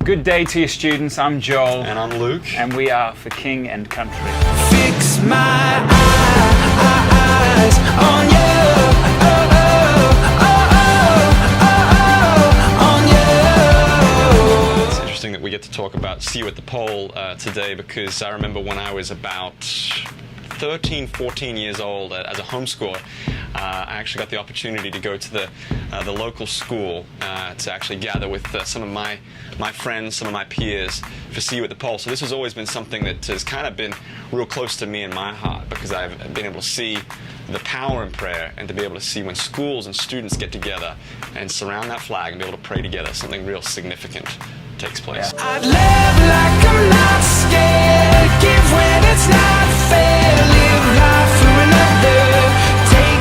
Good day to you students, I'm Joel. And I'm Luke. And we are for King and Country. Fix my eyes on you. It's interesting that we get to talk about See You at the Pole today, because I remember when I was about 13, 14 years old as a homeschooler, I actually got the opportunity to go to the local school to actually gather with some of my friends, some of my peers for See You at the Pole. So this has always been something that has kind of been real close to me in my heart, because I've been able to see the power in prayer, and to be able to see when schools and students get together and surround that flag and be able to pray together, something real significant takes place. I'd live like I'm not scared, give when it's not fair, live life for another.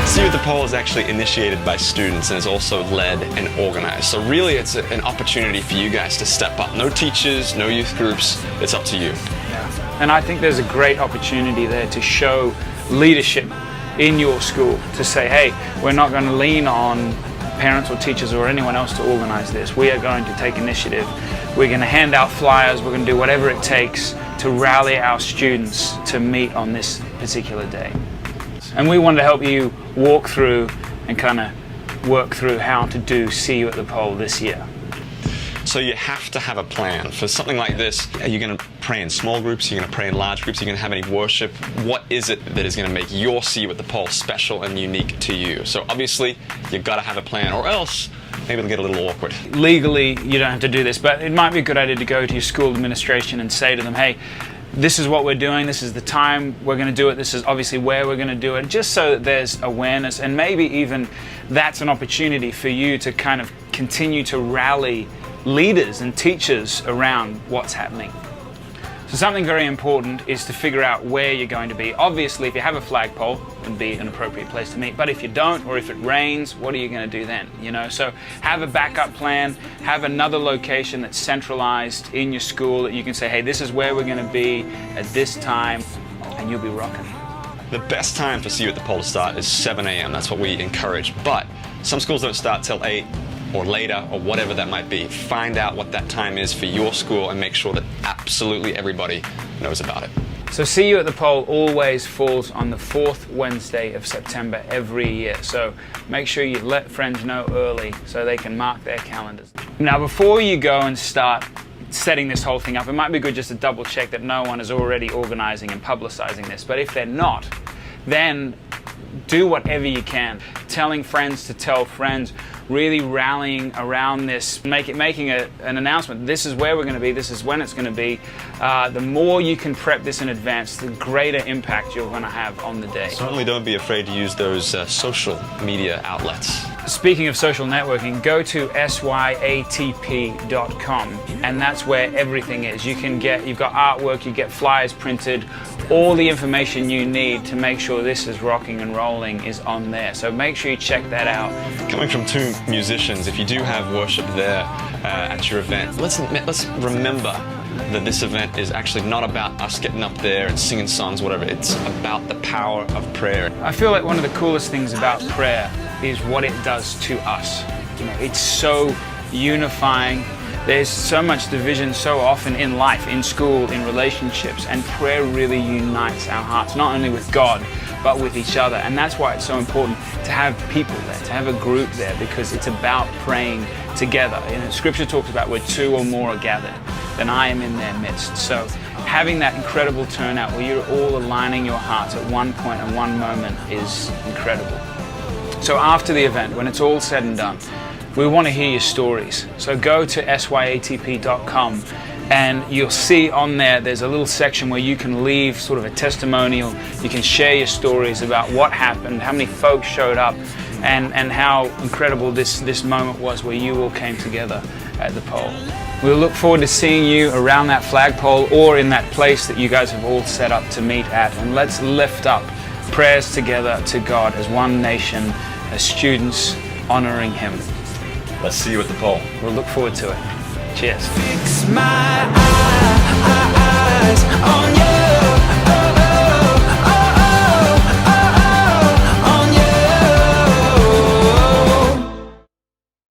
See You at the Pole is actually initiated by students and is also led and organized. So really it's an opportunity for you guys to step up. No teachers, no youth groups, it's up to you. Yeah. And I think there's a great opportunity there to show leadership in your school, to say, hey, we're not going to lean on parents or teachers or anyone else to organize this. We are going to take initiative. We're going to hand out flyers. We're going to do whatever it takes to rally our students to meet on this particular day. And we want to help you walk through and kind of work through how to do See You at the Pole this year. So you have to have a plan. For something like this, are you going to pray in small groups? Are you going to pray in large groups? Are you going to have any worship? What is it that is going to make your See You at the Pole special and unique to you? So obviously, you've got to have a plan, or else maybe it'll get a little awkward. Legally, you don't have to do this, but it might be a good idea to go to your school administration and say to them, hey, this is what we're doing, this is the time we're going to do it, this is obviously where we're going to do it, just so that there's awareness, and maybe even that's an opportunity for you to kind of continue to rally leaders and teachers around what's happening. So something very important is to figure out where you're going to be. Obviously, if you have a flagpole, it would be an appropriate place to meet. But if you don't, or if it rains, what are you going to do then? You know, so have a backup plan, have another location that's centralized in your school that you can say, hey, this is where we're going to be at this time, and you'll be rocking. The best time for See You at the Pole to start is 7 a.m. That's what we encourage. But some schools don't start till 8 or later, or whatever that might be. Find out what that time is for your school and make sure that absolutely everybody knows about it. So See You at the Pole always falls on the 4th Wednesday of September every year. So make sure you let friends know early so they can mark their calendars. Now, before you go and start setting this whole thing up, it might be good just to double check that no one is already organizing and publicizing this. But if they're not, then do whatever you can. Telling friends to tell friends, really rallying around this, making an announcement. This is where we're going to be, this is when it's going to be. The more you can prep this in advance, the greater impact you're going to have on the day. Certainly don't be afraid to use those social media outlets. Speaking of social networking, go to SYATP.com, and that's where everything is. You've got artwork, you get flyers printed, all the information you need to make sure this is rocking and rolling is on there. So make sure you check that out. Coming from two musicians, if you do have worship there at your event, let's remember that this event is actually not about us getting up there and singing songs, whatever. It's about the power of prayer. I feel like one of the coolest things about prayer is what it does to us. You know, it's so unifying. There's so much division so often in life, in school, in relationships, and prayer really unites our hearts, not only with God, but with each other. And that's why it's so important to have people there, to have a group there, because it's about praying together. You know, Scripture talks about where two or more are gathered, then I am in their midst. So having that incredible turnout where you're all aligning your hearts at one point and one moment is incredible. So after the event, when it's all said and done, we want to hear your stories. So go to syatp.com and you'll see on there's a little section where you can leave sort of a testimonial. You can share your stories about what happened, how many folks showed up, and how incredible this moment was where you all came together at the pole. We'll look forward to seeing you around that flagpole or in that place that you guys have all set up to meet at. And let's lift up prayers together to God as one nation, as students honoring Him. Let's see you at the pole. We'll look forward to it. Cheers. Fix my eyes on you.